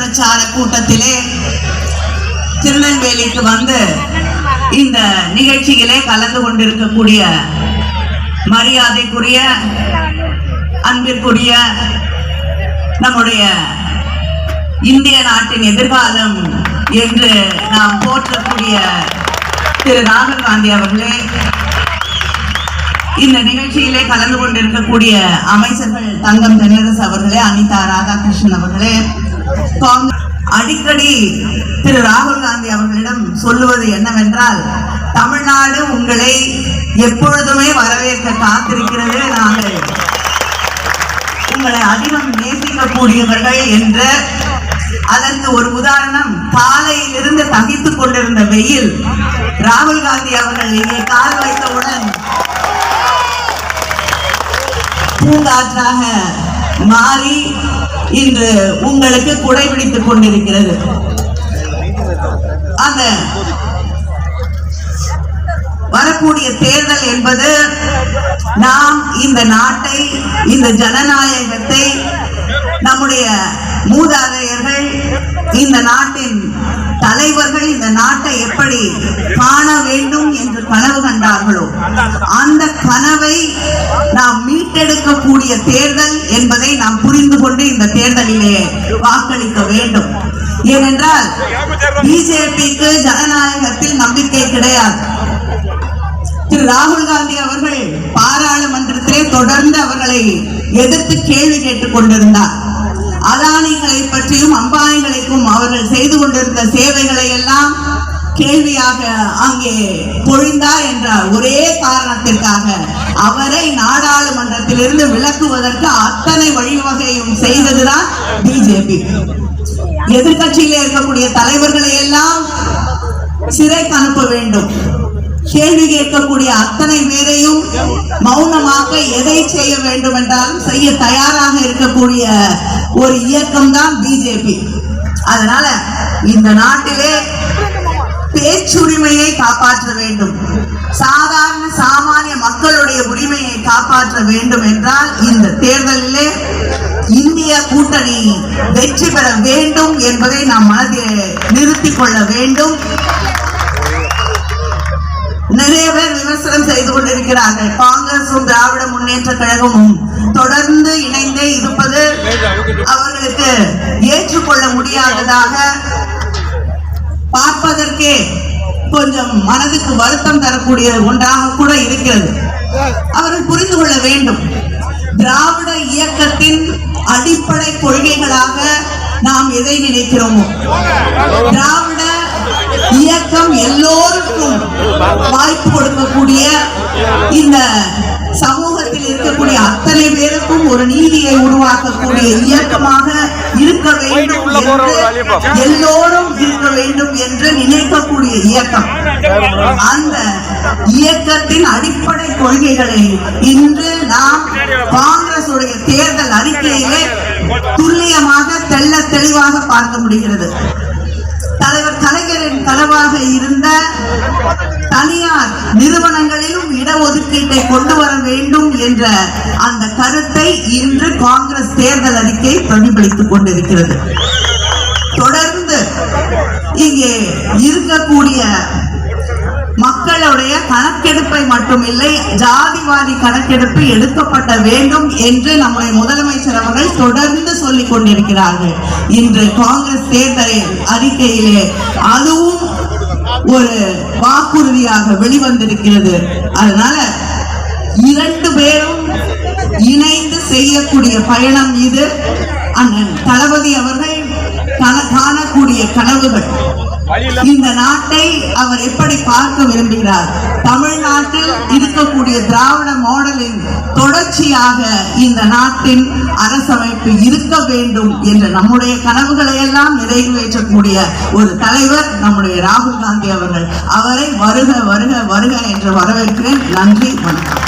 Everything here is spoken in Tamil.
பிரச்சார கூட்டத்திலே திருநெல்வேலிக்கு வந்து இந்த நிகழ்ச்சியிலே கலந்து கொண்டிருக்கக்கூடிய மரியாதைக்குரிய அன்பிற்குரிய நம்முடைய இந்திய நாட்டின் எதிர்காலம் என்று நாம் போற்றக்கூடிய திரு ராகுல் காந்தி அவர்களே, இந்த நிகழ்ச்சியிலே கலந்து கொண்டிருக்கக்கூடிய அமைச்சர்கள் தங்கம் தென்னரசு அவர்களே, அனிதா ராதாகிருஷ்ணன் அவர்களே, அடிக்கடி திரு ராகுல் காந்தி அவர்களிடம் சொல்லுவது என்னவென்றால், தமிழ்நாடு உங்களை எப்பொழுதுமே வரவேற்க காத்திருக்கிறது, நாங்கள் உங்களை அதிகம் நேசிக்கக்கூடியவர்கள் என்று. அதற்கு ஒரு உதாரணம், காலையிலிருந்து தகித்துக் கொண்டிருந்த வெயில் ராகுல் காந்தி அவர்கள் இங்கே கால் வைத்தவுடன் பூங்காற்றாக மாறி இன்று உங்களுக்கு குடைபிடித்துக் கொண்டிருக்கிறது. அந்த வரக்கூடிய தேர்தல் என்பது நாம் இந்த நாட்டை, இந்த ஜனநாயகத்தை, நம்முடைய மூதாதையர்கள், இந்த நாட்டின் தலைவர்கள் இந்த நாட்டை எப்படி காண வேண்டும் என்று கனவு கண்டார்களோ அந்த கனவை நாம் மீட்டெடுக்கக்கூடிய தேர்தல் என்பதை நாம் புரிந்து கொண்டு இந்த தேர்தலிலே வாக்களிக்க வேண்டும். ஏனென்றால் பிஜேபிக்கு ஜனநாயகத்தில் நம்பிக்கை கிடையாது. திரு ராகுல் காந்தி அவர்கள் பாராளுமன்றத்திலே தொடர்ந்து அவர்களை எதிர்த்து கேள்வி கேட்டுக் கொண்டிருந்தார். அதானிகளை பற்றியும் அம்பானிகளுக்கும் அவர்கள் செய்து கொண்டிருந்த சேவைகளை எல்லாம் கேள்வியாக அங்கே பொழிந்தார் என்ற ஒரே காரணத்திற்காக அவரை நாடாளுமன்றத்திலிருந்து விலக்குவதற்கு அத்தனை வழிவகையும் செய்ததுதான் பிஜேபி. எதிர்கட்சியிலே இருக்கக்கூடிய தலைவர்களை எல்லாம் சிறைக்கு அனுப்ப வேண்டும், கேள்வி கேட்கக்கூடிய அத்தனை பேரையும் மௌனமாக எதை செய்ய வேண்டும் என்றாலும் செய்ய தயாராக இருக்கக்கூடிய ஒரு இயக்கம் தான் பிஜேபி. அதனால இந்த நாட்டிலே பேச்சுரிமையை காப்பாற்ற வேண்டும், சாதாரண சாமானிய மக்களுடைய உரிமையை காப்பாற்ற வேண்டும் என்றால் இந்த தேர்தலிலே இந்திய கூட்டணி வெற்றி பெற வேண்டும் என்பதை நாம் மனதில் நிறுத்திக் கொள்ள வேண்டும். நிறைய பேர் விமர்சனம் செய்து கொண்டிருக்கிறார்கள். காங்கிரசும் திராவிட முன்னேற்ற கழகமும் தொடர்ந்து இணைந்தே இருப்பது அவர்களுக்கு ஏற்றுக்கொள்ள முடியாததாக, பார்ப்பதற்கே கொஞ்சம் மனதுக்கு வருத்தம் தரக்கூடிய ஒன்றாக கூட இருக்கிறது. அவர்கள் புரிந்து கொள்ள வேண்டும், திராவிட இயக்கத்தின் அடிப்படை கொள்கைகளாக நாம் எதை நினைக்கிறோமோ, திராவிட இயக்கம் எல்லோருக்கும் வாய்ப்பு கொடுக்கக்கூடிய, இந்த சமூகத்தில் இருக்கக்கூடிய அத்தனை பேருக்கும் ஒரு நீதியை உருவாக்கக்கூடிய இயக்கமாக இருக்க வேண்டும் என்று, எல்லோரும் இருக்க வேண்டும் என்று நினைக்கக்கூடிய இயக்கம். அந்த இயக்கத்தின் அடிப்படை கொள்கைகளை இன்று நாம் காங்கிரஸ் உடைய தேர்தல் அறிக்கையிலே துல்லியமாக தெள்ள தெளிவாக பார்க்க முடிகிறது. தலைவர் கலைஞரின் கனவாக இருந்த தனியார் நிறுவனங்களிலும் இடஒதுக்கீட்டை கொண்டு வர வேண்டும் என்ற அந்த கருத்தை இன்று காங்கிரஸ் தேர்தல் அறிக்கை பிரதிபலித்துக் கொண்டிருக்கிறது. தொடர்ந்து இங்கே இருக்கக்கூடிய மக்களுடைய கணக்கெடுப்பை மட்டுமில்லை, ஜாதிவாரி கணக்கெடுப்பு எடுக்கப்பட வேண்டும் என்று நம்முடைய முதலமைச்சர் அவர்கள் தொடர்ந்து சொல்லிக் கொண்டிருக்கிறார்கள். இன்று காங்கிரஸ் தேர்தல் அறிக்கையிலே அதுவும் ஒரு வாக்குறுதியாக வெளிவந்திருக்கிறது. அதனால இரண்டு பேரும் இணைந்து செய்யக்கூடிய பயணம் இது. அண்ணன் தளபதி அவர்கள் காணக்கூடிய கனவுகள், இந்த நாட்டை அவர் எப்படி பார்க்க விரும்புகிறார், தமிழ்நாட்டில் இருக்கக்கூடிய திராவிட மாடலின் தொடர்ச்சியாக இந்த நாட்டின் அரசமைப்பு இருக்க வேண்டும் என்ற நம்முடைய கனவுகளை எல்லாம் நிறைவேற்றக்கூடிய ஒரு தலைவர் நம்முடைய ராகுல் காந்தி அவர்கள். அவரை வருக வருக வருக என்று வரவேற்கிறேன். நன்றி, வணக்கம்.